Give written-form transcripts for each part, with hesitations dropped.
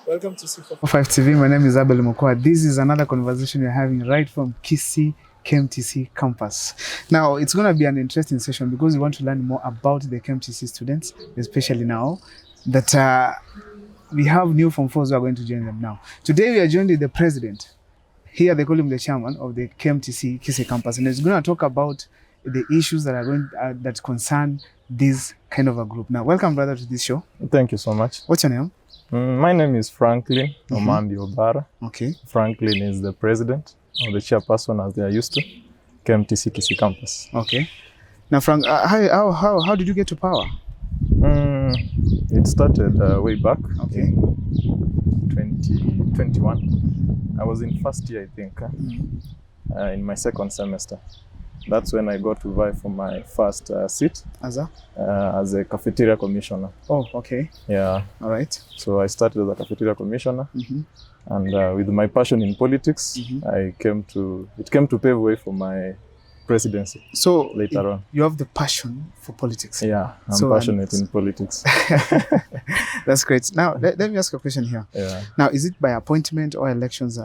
Welcome to C445 TV. My name is Abel Mokwa. This is another conversation we're having right from Kisii KMTC campus. Now, it's going to be an interesting session because we want to learn more about the KMTC students, especially now that we have new Form 4s who are going to join them now. Today, we are joined with the president. Here, they call him the chairman of the KMTC Kisii campus, and he's going to talk about the issues that are going that concern this kind of a group. Now, welcome, brother, to this show. Thank you so much. What's your name? My name is Franklin Omambi Obara. Okay. Franklin is the president or the chairperson, as they are used to, KMTC Kisii campus. Okay. Now, Frank, how did you get to power? It started way back. Okay. In 2021. I was in first year, I think, in my second semester. That's when I got to vie for my first seat as a cafeteria commissioner. Oh, okay. Yeah. All right. So I started as a cafeteria commissioner, and with my passion in politics, it came to pave way for my presidency. So later on, you have the passion for politics. Yeah, I'm passionate in politics. That's great. Now, let me ask you a question here. Yeah. Now, is it by appointment or elections?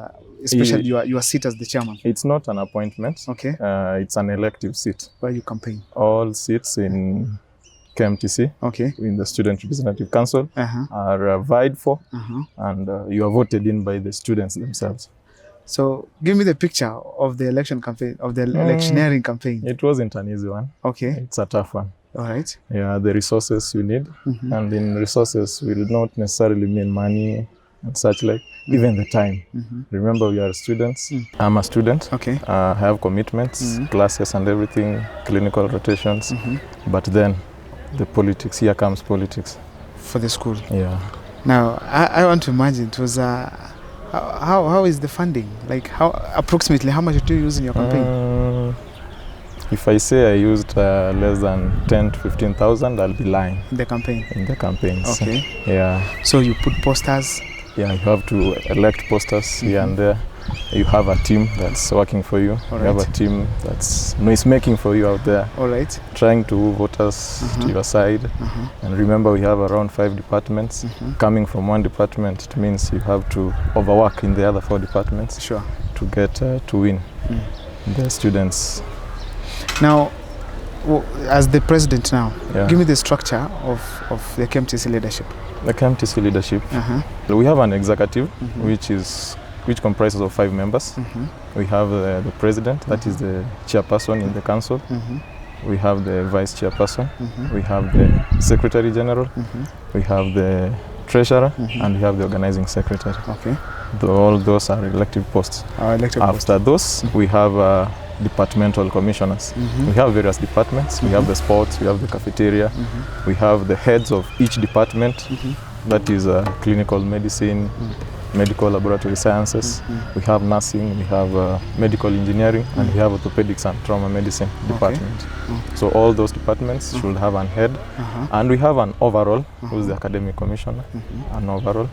Especially your seat as the chairman. It's not an appointment. Okay. It's an elective seat. Where you campaign? All seats in KMTC, okay, in the Student Representative Council, are vied for, and you are voted in by the students themselves. So, give me the picture of the election campaign, of the electioneering campaign. It wasn't an easy one. Okay. It's a tough one. All right. Yeah, the resources you need, and in resources will not necessarily mean money and such like, even the time. Remember, we are students. I'm a student. Okay. I have commitments, classes and everything, clinical rotations. But then the politics, here comes politics. For the school. Yeah. Now, I want to imagine it was, how is the funding? Like, approximately how much do you use in your campaign? If I say I used less than 10 to 15,000, I'll be lying. In the campaign? In the campaigns. Okay. Yeah. So you put posters? Yeah, you have to elect posters here and there. You have a team that's working for you. You have a team that's noise making for you out there. All right. Trying to move voters to your side. And remember, we have around 5 departments. Coming from one department, it means you have to overwork in the other 4 departments. Sure. To get to win the students. Now, as the president now, give me the structure of the KMTC leadership. The KMTC leadership. We have an executive, which comprises of 5 members. We have the president, that is the chairperson in the council. We have the vice chairperson. We have the secretary general. We have the treasurer, and we have the organizing secretary. Okay. All those are elective posts. After those, we have departmental commissioners. We have various departments. We have the sports, we have the cafeteria, we have the heads of each department, that is clinical medicine, medical laboratory sciences, we have nursing, we have medical engineering, and we have orthopedics and trauma medicine department. So all those departments should have an head, and we have an overall, who's the academic commissioner, an overall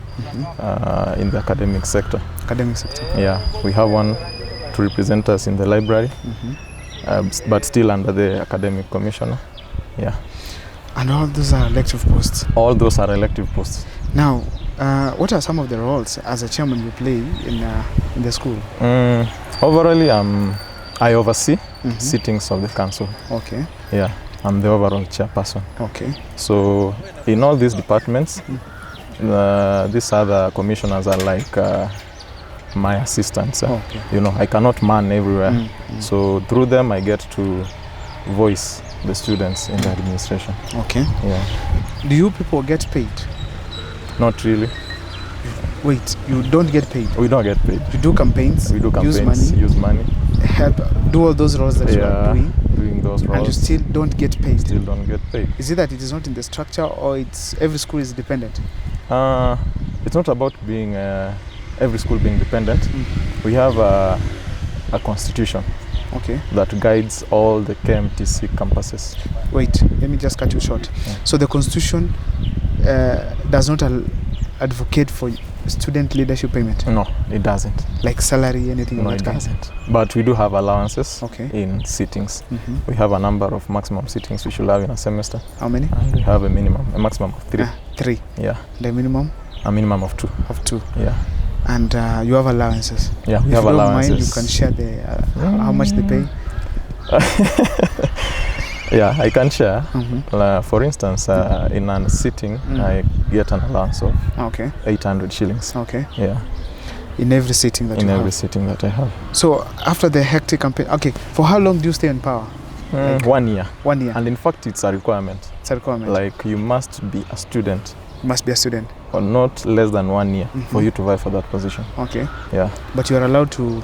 in the academic sector. Academic sector. Yeah, we have one to represent us in the library, but still under the academic commissioner. Yeah. And all those are elective posts? All those are elective posts. Now, what are some of the roles as a chairman you play in the school? Overall, I oversee sittings of the council. Okay. Yeah, I'm the overall chairperson. Okay. So in all these departments, these other commissioners are like my assistants. Okay. You know, I cannot man everywhere. So through them, I get to voice the students in the administration. Okay. Yeah. Do you people get paid? Not really. Wait, you don't get paid? We don't get paid. You do campaigns? We do campaigns, use money. Help, do all those roles that you are doing those roles. And you still don't get paid? Still don't get paid. Is it that it is not in the structure, or it's every school is dependent? It's not about being every school being dependent. We have a constitution that guides all the KMTC campuses. Wait, let me just cut you short. So the constitution does not advocate for student leadership payment? No, it doesn't. Like salary, anything? No, of that it doesn't. But we do have allowances in sittings. Mm-hmm. We have a number of maximum sittings we should have in a semester. How many? And we have a maximum of 3. 3? Yeah. The minimum? A minimum of 2. Of 2. Yeah. And you have allowances. Yeah, we if have you don't allowances. mind, you can share the how much they pay. Yeah, I can share. For instance, in a sitting, I get an allowance of 800 shillings. Okay. Yeah. In every sitting that you have? In every sitting that I have. So after the hectic campaign, okay, for how long do you stay in power? Like 1 year. 1 year. And in fact, it's a requirement. It's a requirement. Like you must be a student. You must be a student. Or not less than 1 year for you to vie for that position. Okay. Yeah. But you are allowed to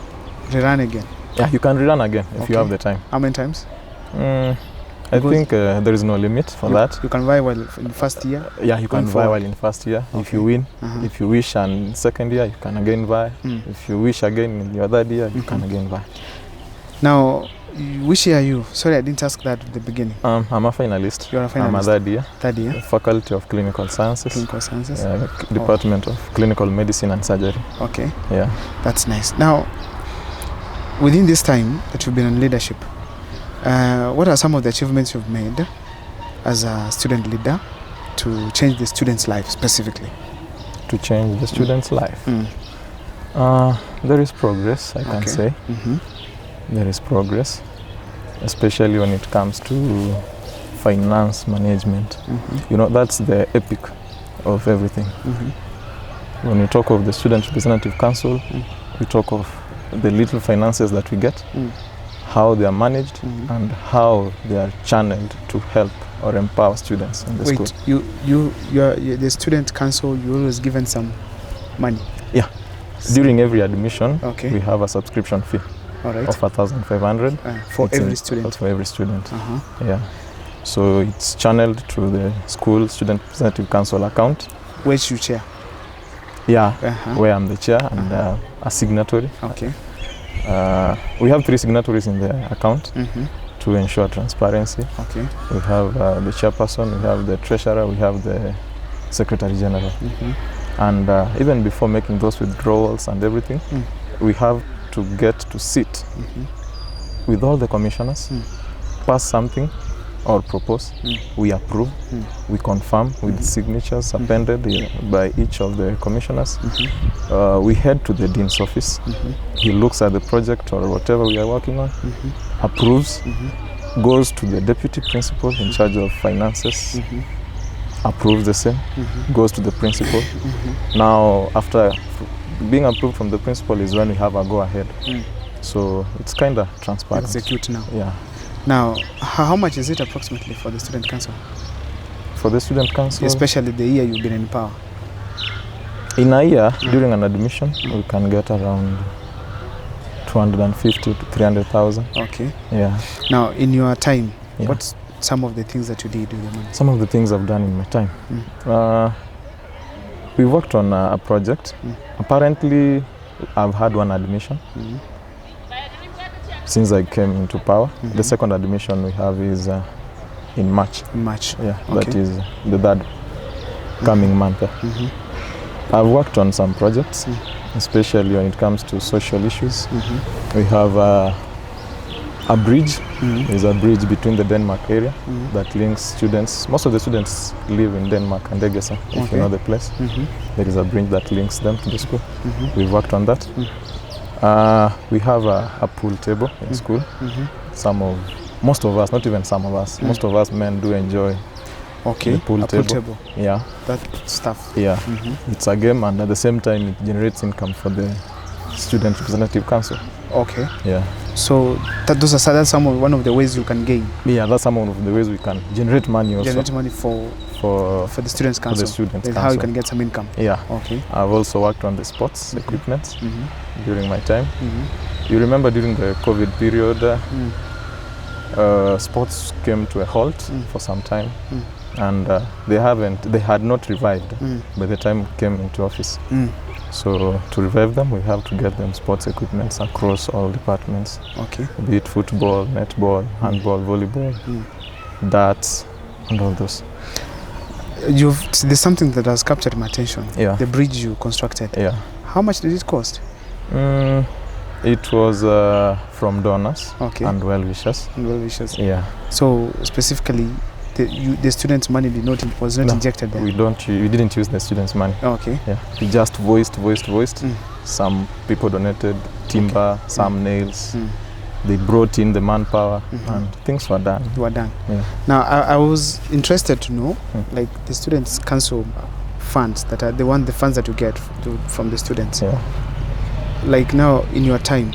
rerun again? Yeah, you can rerun again if you have the time. How many times? I think there is no limit for that. You can vie while in first year? Yeah, you can vie while in first year. If you win, if you wish, and second year, you can again vie. If you wish again in your third year, you can again vie. Now, which year are you? Sorry, I didn't ask that at the beginning. I'm a finalist. You're a finalist? I'm a third year. Third year? Faculty of Clinical Sciences. Clinical Sciences? Department of Clinical Medicine and Surgery. Okay. Yeah. That's nice. Now, within this time that you've been in leadership, what are some of the achievements you've made as a student leader to change the student's life specifically? To change the student's life? There is progress, I can say. There is progress, especially when it comes to finance management. You know, that's the epic of everything. When we talk of the Student Representative Council, we talk of the little finances that we get, how they are managed, and how they are channeled to help or empower students in the school. You're the Student Council, you're always given some money? Yeah. During every admission, we have a subscription fee. Of 1,500 for every student. For every student. Yeah. So it's channeled through the school Student Representative Council account. Which you chair? Yeah, where I'm the chair and a signatory. Okay. We have 3 signatories in the account to ensure transparency. Okay. We have the chairperson, we have the treasurer, we have the secretary general. And even before making those withdrawals and everything, we have to get to sit with all the commissioners, pass something or propose, we approve, we confirm with signatures appended by each of the commissioners. We head to the dean's office. He looks at the project or whatever we are working on, approves, goes to the deputy principal in charge of finances, approves the same, goes to the principal. Now, after being approved from the principal is when we have a go-ahead. So it's kind of transparent. Execute now. Yeah. Now, how much is it approximately for the Student Council? For the Student Council? Especially the year you've been in power. In a year, during an admission, we can get around 250 to 300,000. Okay. Yeah. Now, in your time, what's some of the things that you did with the money? Some of the things I've done in my time. We worked on a project. Apparently, I've had one admission since I came into power. The second admission we have is in March. In March? Yeah, that is the third coming month. I've worked on some projects, especially when it comes to social issues. We have a bridge. There's a bridge between the Denmark area that links students. Most of the students live in Denmark and Egesa, if you know the place. There is a bridge that links them to the school. We've worked on that. We have a pool table in school. Most of us, not even some of us, most of us men do enjoy the pool table. Yeah. That stuff. Yeah. It's a game, and at the same time it generates income for the Student Representative Council. Okay. Yeah. So that's one of the ways you can gain. Yeah, that's some of the ways we can generate money also. Generate money for the Students' Council. For the Students' Council. How you can get some income. Yeah. Okay. I've also worked on the sports equipment during my time. You remember during the COVID period, sports came to a halt for some time, and they had not revived by the time we came into office. So to revive them, we have to get them sports equipment across all departments. Okay. Be it football, netball, handball, volleyball, darts, and all those. There's something that has captured my attention. Yeah. The bridge you constructed. Yeah. How much did it cost? It was from donors and well-wishers. And well-wishers. Yeah. So specifically, the students' money was not injected there? We didn't use the students' money. Okay. Yeah, we just voiced. Some people donated timber, some nails. They brought in the manpower, and things were done. Yeah. Now, I was interested to know, like the Students' Council funds that are the funds that you get from the students. Yeah. Like now, in your time,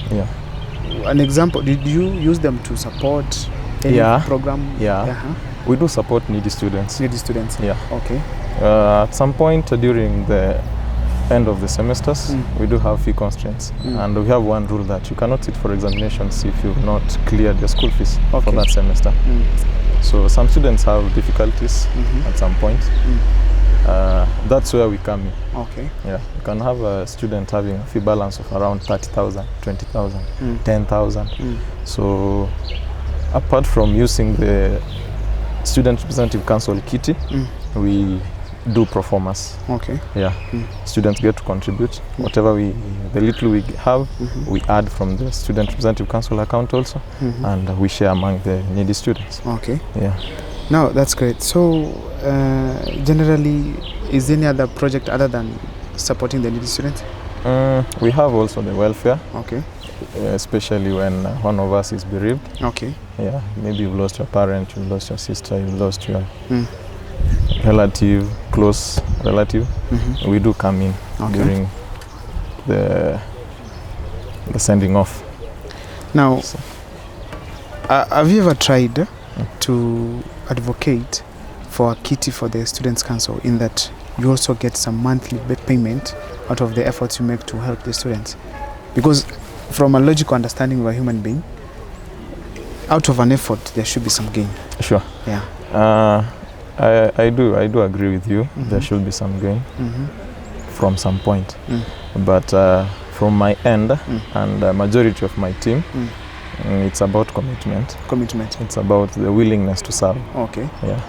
an example, did you use them to support any program? Yeah. We do support needy students. Yeah. Okay. At some point during the end of the semesters, we do have fee constraints, and we have one rule that you cannot sit for examinations if you've not cleared your school fees for that semester. So some students have difficulties at some point. That's where we come in. Okay. Yeah, you can have a student having a fee balance of around 30,000, 20,000, 10,000. So apart from using the Student Representative Council kitty, we do performance. Okay. Yeah. Students get to contribute whatever the little we have, we add from the Student Representative Council account also, and we share among the needy students. Okay. Yeah. Now that's great. So generally, is there any other project other than supporting the needy students? We have also the welfare. Okay. Especially when one of us is bereaved. Okay. Yeah. Maybe you've lost your parent, you've lost your sister, you've lost your relative, close relative. We do come in during the sending off. Now, have you ever tried to advocate for a kitty for the Students' Council, in that you also get some monthly payment out of the efforts you make to help the students? Because from a logical understanding of a human being, out of an effort there should be some gain. Sure. Yeah. I do agree with you. There should be some gain from some point, but from my end and the majority of my team, it's about commitment. It's about the willingness to serve. Okay. Yeah.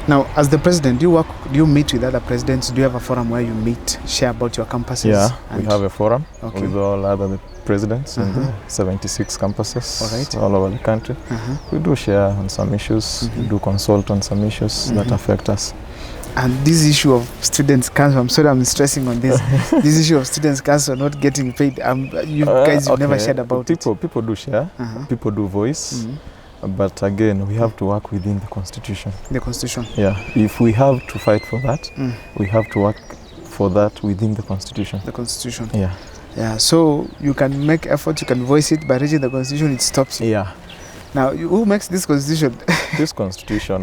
Now, as the president, do you meet with other presidents? Do you have a forum where you meet, share about your campuses? Yeah, we have a forum with all other presidents in the 76 campuses all over the country. We do share on some issues, we do consult on some issues that affect us. And this issue of Students' Council, I'm sorry I'm stressing on this, this issue of Students' Council not getting paid, you guys have never shared about it. People do share, people do voice, but again, we have to work within the Constitution. The Constitution? Yeah, if we have to fight for that, we have to work for that within the Constitution. The Constitution? Yeah. Yeah, so you can make efforts, you can voice it, by reaching the Constitution, it stops you. Yeah. Now, who makes this Constitution? This Constitution,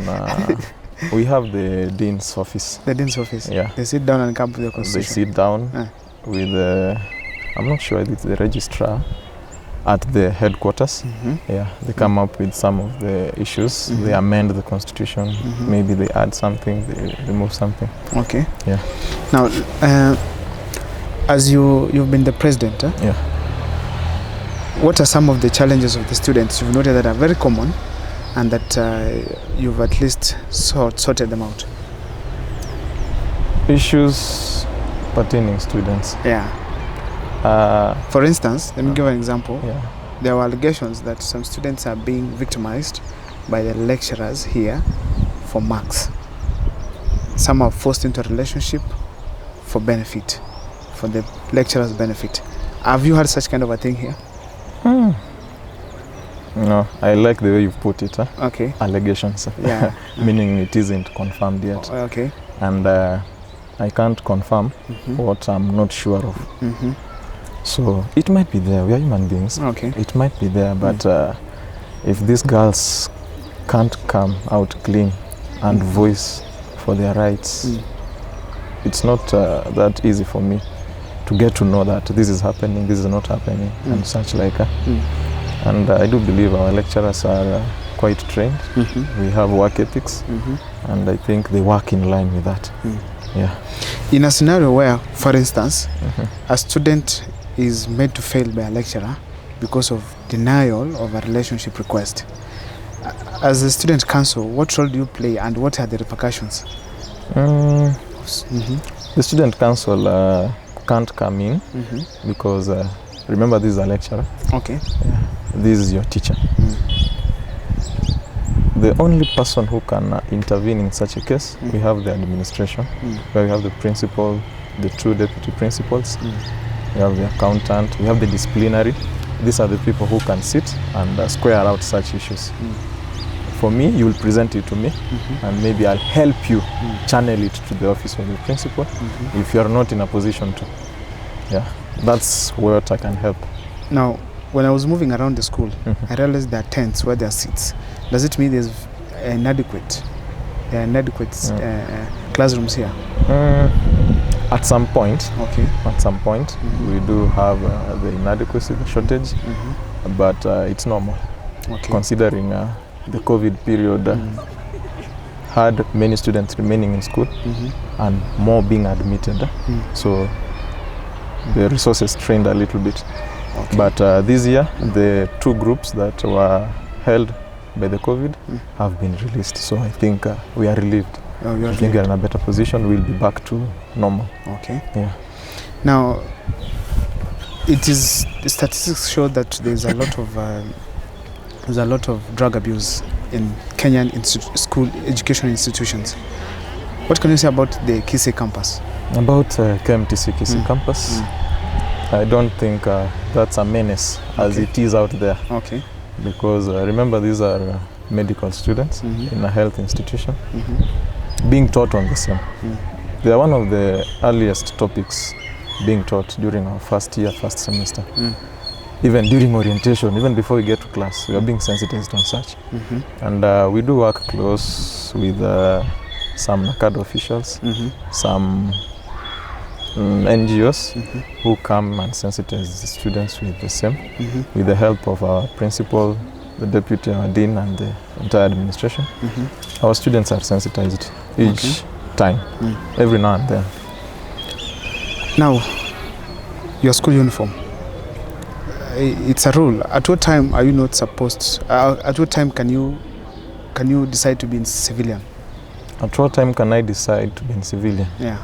we have the Dean's office. The Dean's office? Yeah. They sit down and come to the Constitution? They sit down with the, I'm not sure if it's the registrar at the headquarters. Yeah, they come up with some of the issues, they amend the Constitution, maybe they add something, they remove something. Okay. Yeah. Now, as you've been the president, yeah, what are some of the challenges of the students you've noted that are very common and that you've at least sorted them out? Issues pertaining students. Yeah. For instance, let me give an example. Yeah. There were allegations that some students are being victimized by the lecturers here for marks. Some are forced into a relationship for benefit, for the lecturer's benefit. Have you heard such kind of a thing here? No, I like the way you've put it. Okay. Allegations. Yeah. Meaning it isn't confirmed yet. Okay. And I can't confirm what I'm not sure of. So it might be there. We are human beings. Okay. It might be there, but if these girls can't come out clean and voice for their rights, it's not that easy for me to get to know that this is happening, this is not happening, and such like. And I do believe our lecturers are quite trained. We have work ethics, and I think they work in line with that. Yeah. In a scenario where, for instance, a student is made to fail by a lecturer because of denial of a relationship request, as a student council, what role do you play and what are the repercussions? The student council can't come in because remember, this is a lecturer. Okay. Yeah. This is your teacher. The only person who can intervene in such a case, we have the administration, where we have the principal, the two deputy principals, we have the accountant, we have the disciplinary. These are the people who can sit and square out such issues. For me, you will present it to me, and maybe I'll help you channel it to the office of the principal if you are not in a position to. Yeah, that's what I can help. Now, when I was moving around the school, I realized there are tents where there are seats. Does it mean there's inadequate classrooms here? At some point, we do have the inadequacy, the shortage, but it's normal, considering the COVID period had many students remaining in school and more being admitted. So the resources strained a little bit. But this year, the two groups that were held by the COVID have been released. So I think we are relieved. I think we are in a better position. We'll be back to normal. Okay. Yeah. Now, the statistics show that there's a lot of drug abuse in Kenyan school education institutions. What can you say about the Kisii campus? About KMTC Kisii campus, I don't think that's a menace as it is out there. Okay. Because remember, these are medical students in a health institution being taught on the same. They are one of the earliest topics being taught during our first semester. Even during orientation, even before we get to class, we are being sensitized on such. And we do work close with some NACAD officials, some NGOs who come and sensitize the students with the same, with the help of our principal, the deputy, our dean, and the entire administration. Our students are sensitized each time, every now and then. Now, your school uniform. It's a rule. At what time are you not supposed? At what time can you decide to be in civilian? At what time can I decide to be in civilian? Yeah.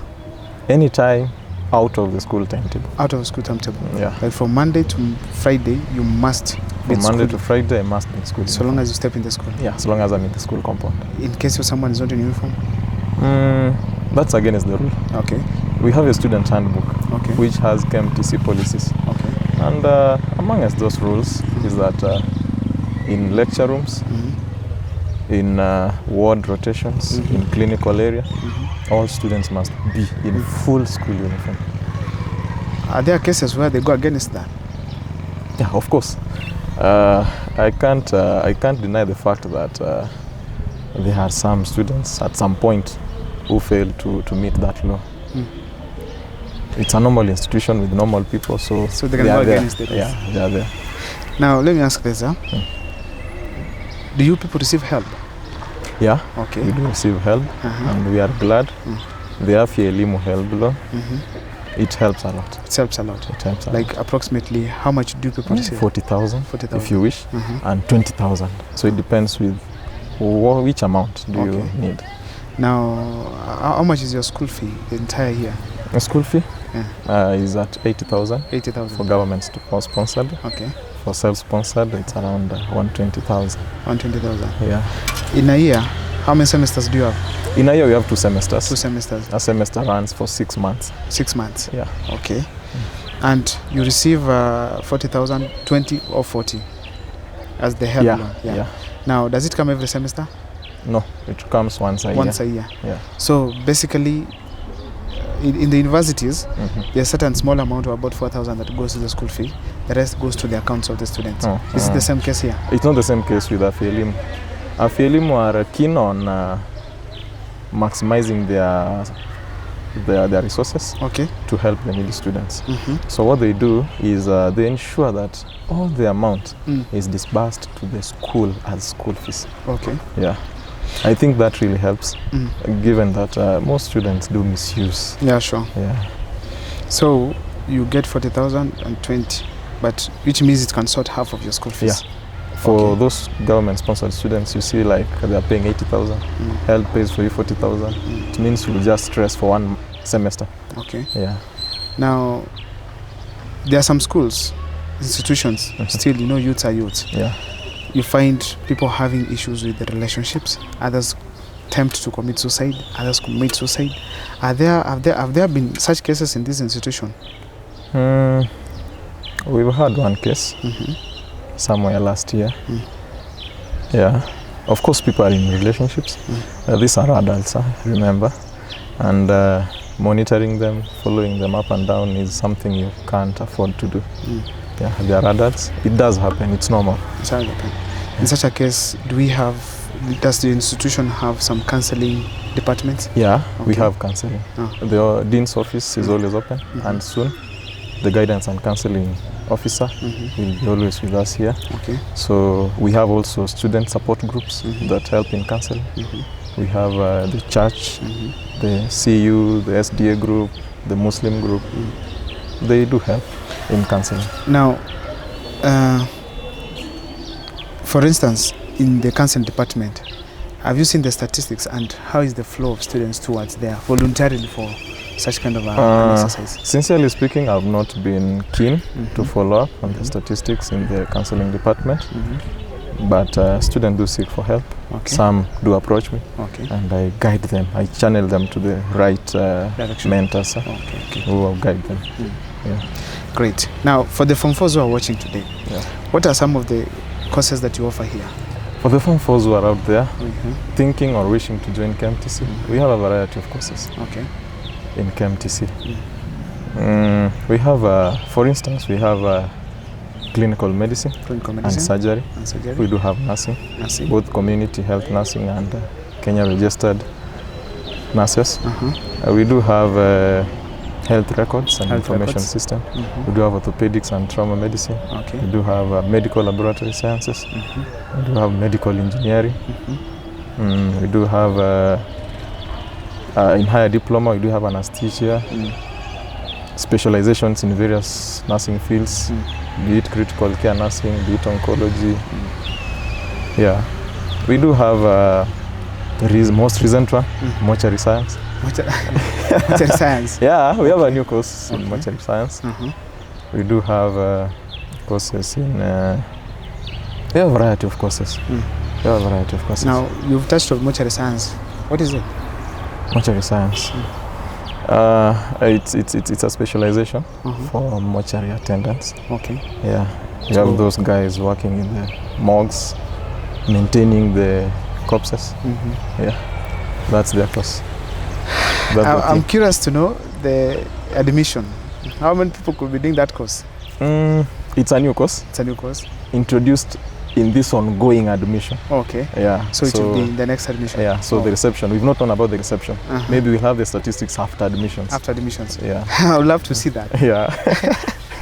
Anytime out of the school timetable. Out of the school timetable. Yeah. Like from Monday to Friday, you must be in school. From Monday to Friday, I must be in school. So long as you step in the school. Yeah, as long as I'm in the school compound. In case someone is not in uniform. That's against the rule. Okay. We have a student handbook, which has KMTC policies. Okay. And amongst those rules is that in lecture rooms, in ward rotations, in clinical area, all students must be in full school uniform. Are there cases where they go against that? Yeah, of course. I can't deny the fact that there are some students at some point who fail to meet that law. It's a normal institution with normal people, so they can go against it. Yeah, they are there. Now, let me ask this. Do you people receive help? Yeah, okay. We do receive help, and we are glad. The Afya Elimu help law, it helps a lot. It helps a lot. It helps a like lot. Approximately, how much do people receive? 40,000 if you wish, and 20,000. So it depends with which amount do you need. Now, how much is your school fee the entire year? The school fee is at 80,000. 80,000 for government sponsored. Okay. For self-sponsored, it's around 120,000. 120,000. Yeah. In a year, how many semesters do you have? In a year, we have 2 semesters. 2 semesters. A semester runs for 6 months. 6 months. Yeah. Okay. And you receive 40,000, 20 or 40 as the help loan. Yeah. Now, does it come every semester? No, it comes once a year. Once a year. Yeah. So basically, in the universities, there's a certain small amount of about 4,000 that goes to the school fee. The rest goes to the accounts of the students. Is it the same case here? It's not the same case with Afya Elimu. Afya Elimu are keen on maximizing their resources to help the needy students. So what they do is they ensure that all the amount is disbursed to the school as school fees. Okay. Yeah. I think that really helps, given that most students do misuse. Yeah, sure. Yeah. So you get 40,000 and 20, but which means it can sort half of your school fees. Yeah. For those government-sponsored students, you see, like they are paying 80,000. Help pays for you 40,000. It means you will just stress for 1 semester. Okay. Yeah. Now, there are some schools, institutions, still, youths are youths. Yeah. you find people having issues with the relationships. Others attempt to commit suicide. Others commit suicide. Have there been such cases in this institution? We've had one case somewhere last year. Yeah. Of course, people are in relationships. These are adults, remember. And monitoring them, following them up and down is something you can't afford to do. Yeah, they are adults. It does happen. It's normal. It's happen. Yeah. In such a case, does the institution have some counseling departments? Yeah, we have counseling. The dean's office is always open, and soon the guidance and counseling officer will be always with us here. Okay. So we have also student support groups that help in counseling. We have the church, the CU, the SDA group, the Muslim group. They do help in counseling. Now, for instance, in the counseling department, have you seen the statistics and how is the flow of students towards there voluntarily for such kind of an exercise? Sincerely speaking, I've not been keen to follow up on the statistics in the counseling department, but students do seek for help. Okay. Some do approach me, okay, and I guide them. I channel them to the right mentors who will guide them. Yeah. Great. Now, for the Form 4s who are watching today, what are some of the courses that you offer here? For the Form 4s who are out there thinking or wishing to join KMTC, we have a variety of courses in KMTC. We have, for instance, we have clinical medicine and surgery. We do have nursing, both community health nursing and Kenya registered nurses. We do have health records and information system. We do have orthopedics and trauma medicine. We do have medical laboratory sciences. We do have medical engineering. We do have in higher diploma, we do have anesthesia, specializations in various nursing fields, be it critical care nursing, be it oncology. Yeah, we do have the most recent one, mortuary science. Mortuary science. Yeah, we have a new course in mortuary science. We do have courses in. We have a variety of courses. We have a variety of courses. Now, you've touched on mortuary science. What is it? Mortuary science. It's a specialization for mortuary attendants. Okay. Yeah, you have those guys working in the morgues, maintaining the corpses. Yeah, that's their course. I'm curious to know the admission. How many people could be doing that course? It's a new course. It's a new course. Introduced in this ongoing admission. Okay. Yeah. So it will be in the next admission. Yeah. So the reception. We've not known about the reception. Maybe we'll have the statistics after admissions. After admissions. Yeah. I would love to see that. Yeah.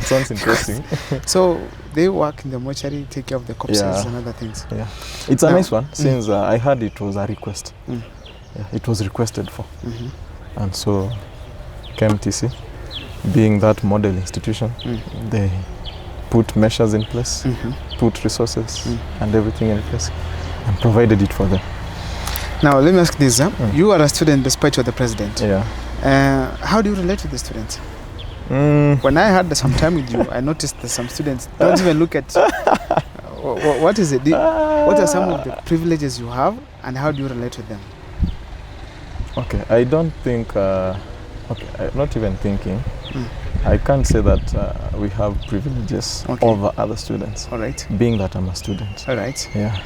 Sounds interesting. So they work in the mortuary, take care of the corpses and other things. Yeah. It's a nice one since I heard it was a request. Yeah, it was requested for. And so KMTC, being that model institution, they put measures in place, put resources and everything in place, and provided it for them. Now let me ask this, you are a student despite you're the president. Yeah. How do you relate to the students? When I had some time with you, I noticed that some students don't even look at what is it? What are some of the privileges you have and how do you relate with them? Okay, I don't think, I'm not even thinking. I can't say that we have privileges over other students. All right. Being that I'm a student. All right. Yeah,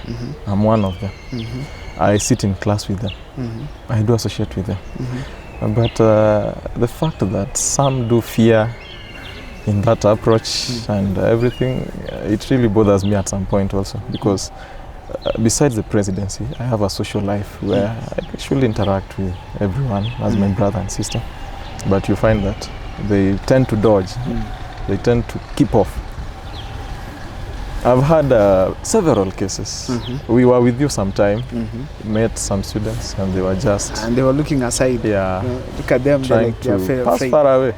I'm one of them. I sit in class with them. I do associate with them. But the fact that some do fear in that approach and everything, it really bothers me at some point also because besides the presidency, I have a social life where I actually interact with everyone as my brother and sister. But you find that they tend to dodge, they tend to keep off. I've had several cases. We were with you sometime, met some students and they were just... And they were looking aside. Yeah. Look at them, trying to pass far away.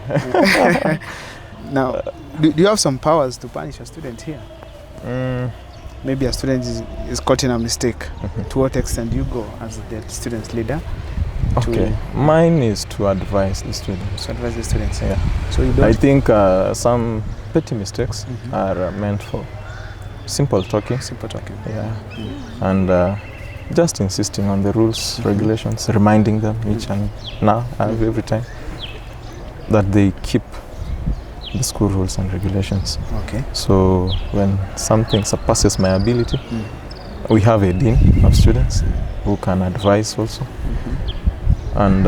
Now, do you have some powers to punish a student here? Maybe a student is caught in a mistake. To what extent do you go as the student's leader? Okay, mine is to advise the students. To advise the students. Yeah. So you don't... I think some petty mistakes are meant for simple talking. Simple talking. Yeah. And just insisting on the rules, regulations, reminding them each and now, every time, that they keep the school rules and regulations. Okay. So when something surpasses my ability, we have a dean of students who can advise also and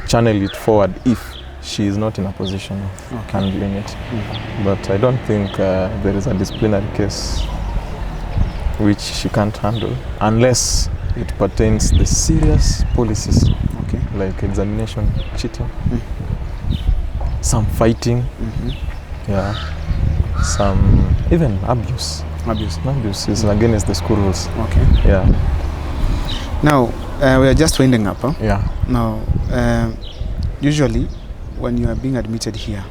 channel it forward if she is not in a position of handling it. But I don't think there is a disciplinary case which she can't handle unless it pertains the serious policies, like examination cheating, some fighting, some even abuse. Abuse is against the school rules. Okay. Yeah. Now we are just winding up. Huh? Yeah. Now, usually, when you are being admitted here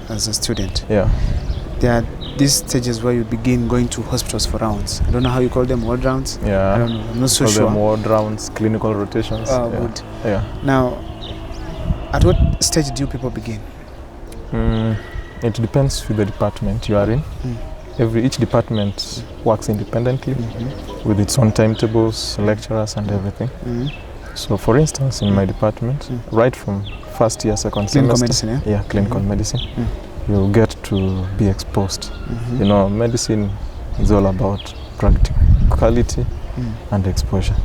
as a student, there are these stages where you begin going to hospitals for rounds. I don't know how you call them, ward rounds. Yeah. I don't know. I'm not so call sure. Them ward rounds, clinical rotations. Oh, good. Yeah. Now, at what stage do people begin? It depends with the department you are in. Each department works independently with its own timetables, lecturers, and everything. So, for instance, in my department, right from first year, second clinical semester, medicine, clinical medicine, you get to be exposed. You know, medicine is all about practicality and exposure.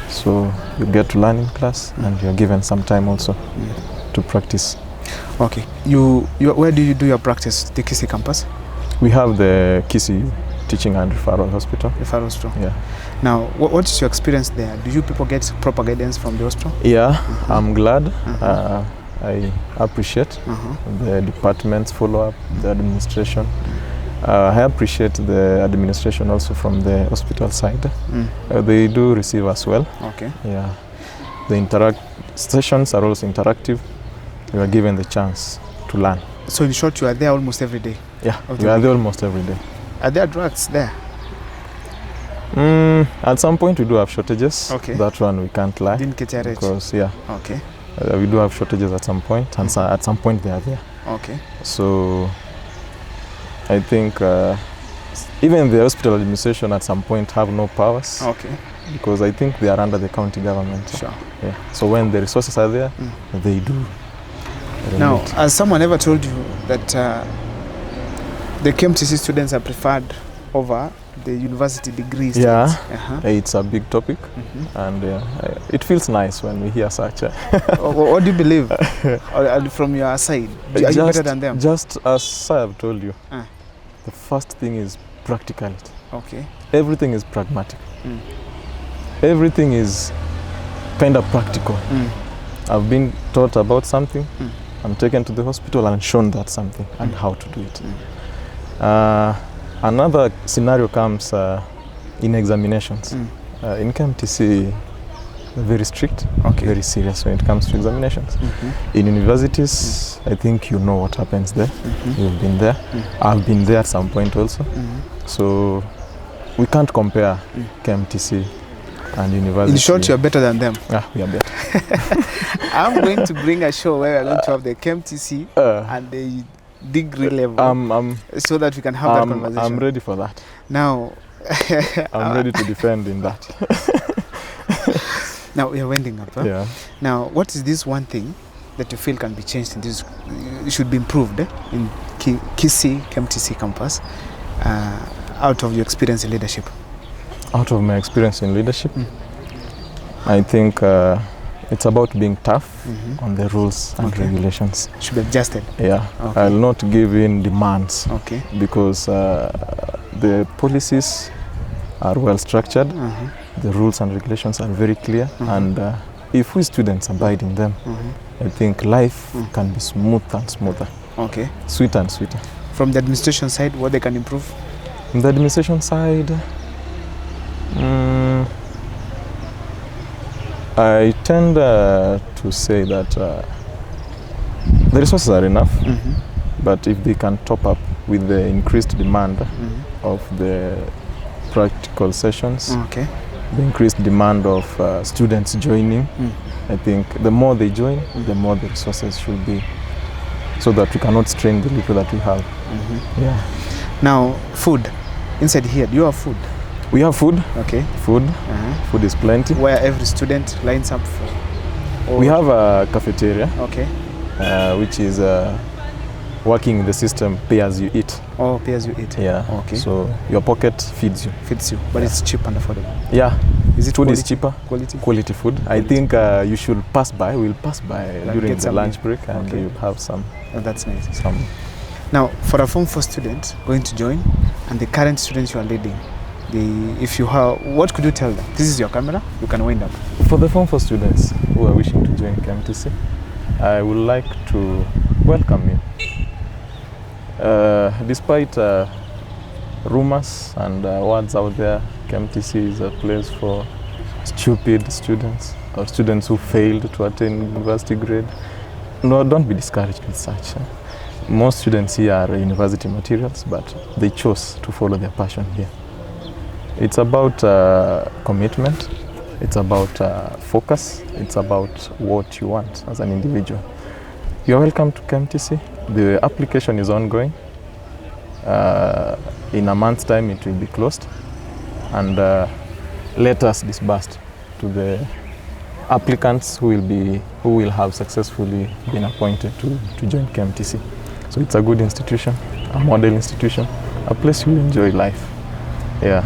So you get to learn in class, and you're given some time also to practice. Okay. Where do you do your practice? The Kisii campus? We have the Kisii Teaching and Referral Hospital. Referral hospital. Yeah. Now, what is your experience there? Do you people get proper guidance from the hospital? Yeah, I'm glad. I appreciate the department's follow-up, the administration. I appreciate the administration also from the hospital side. They do receive us well. Okay. Yeah. The sessions are also interactive. You are given the chance to learn. So in short, you are there almost every day? Yeah, we are there almost every day. Are there drugs there? At some point we do have shortages. Okay. That one we can't lie. Didn't get it. Because, okay. We do have shortages at some point, and at some point they are there. Okay. So I think even the hospital administration at some point have no powers. Okay. Because I think they are under the county government. Sure. Yeah. So when the resources are there, they do. Now, has someone ever told you that the KMTC students are preferred over the university degree students? Yeah, it's a big topic, and it feels nice when we hear such. What do you believe from your side? Are you better than them? Just as I have told you, the first thing is practicality. Okay. Everything is pragmatic. Everything is kind of practical. I've been taught about something, I'm taken to the hospital and shown that something and how to do it. Another scenario comes in examinations. In KMTC, they're very strict, very serious when it comes to examinations. In universities, I think you know what happens there. You've been there. I've been there at some point also. So we can't compare KMTC and university. In short, you're better than them. Yeah, we are better. I'm going to bring a show where we're going to have the KMTC and the degree level so that we can have that conversation. I'm ready for that. Now, I'm ready to defend in that. Now, we are winding up. Yeah. Now, what is this one thing that you feel can be changed in this, should be improved in Kisii KMTC campus out of your experience in leadership? Out of my experience in leadership, I think it's about being tough on the rules and regulations. Should be adjusted. Yeah, I'll not give in demands. Because the policies are well structured, the rules and regulations are very clear, and if we students abide in them, I think life can be smoother and smoother. Sweeter and sweeter. From the administration side, what they can improve? From the administration side, I tend to say that the resources are enough, but if they can top up with the increased demand of the practical sessions, the increased demand of students joining, I think the more they join, the more the resources should be, so that we cannot strain the little that we have. Now, food. Inside here, do you have food? We have food. Okay. Food. Food is plenty. Where every student lines up for? Or We have a cafeteria, okay. which is working in the system pay as you eat. Oh, pay as you eat. Yeah. Okay. So your pocket feeds you. Fits you, but it's cheap and affordable. Yeah. Is it Food quality? is cheaper. Quality. Quality food. I think you should pass by. We'll pass by during get the some lunch meal. break, and Okay. you'll have some. Oh, that's nice. Some. Now, for a Form 4 student going to join, and the current students you are leading, if you have, what could you tell them? This is your camera. You can wind up. For the Form 4 students who are wishing to join KMTC, I would like to welcome you. Despite rumors and words out there, KMTC is a place for stupid students or students who failed to attain university grade. No, don't be discouraged with such. Most students here are university materials, but they chose to follow their passion here. It's about commitment, it's about focus, it's about what you want as an individual. You're welcome to KMTC. The application is ongoing. In a month's time it will be closed, and let us disburse to the applicants who will have successfully been appointed to join KMTC. So it's a good institution, a model institution, a place you enjoy life. Yeah.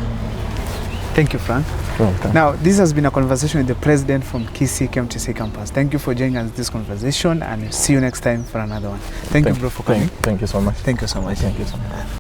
Thank you, Frank. Welcome. Now, this has been a conversation with the president from Kisii KMTC campus. Thank you for joining us in this conversation, and see you next time for another one. Thank you, bro, for coming. Thank you so much. Thank you so much. Thank you so much.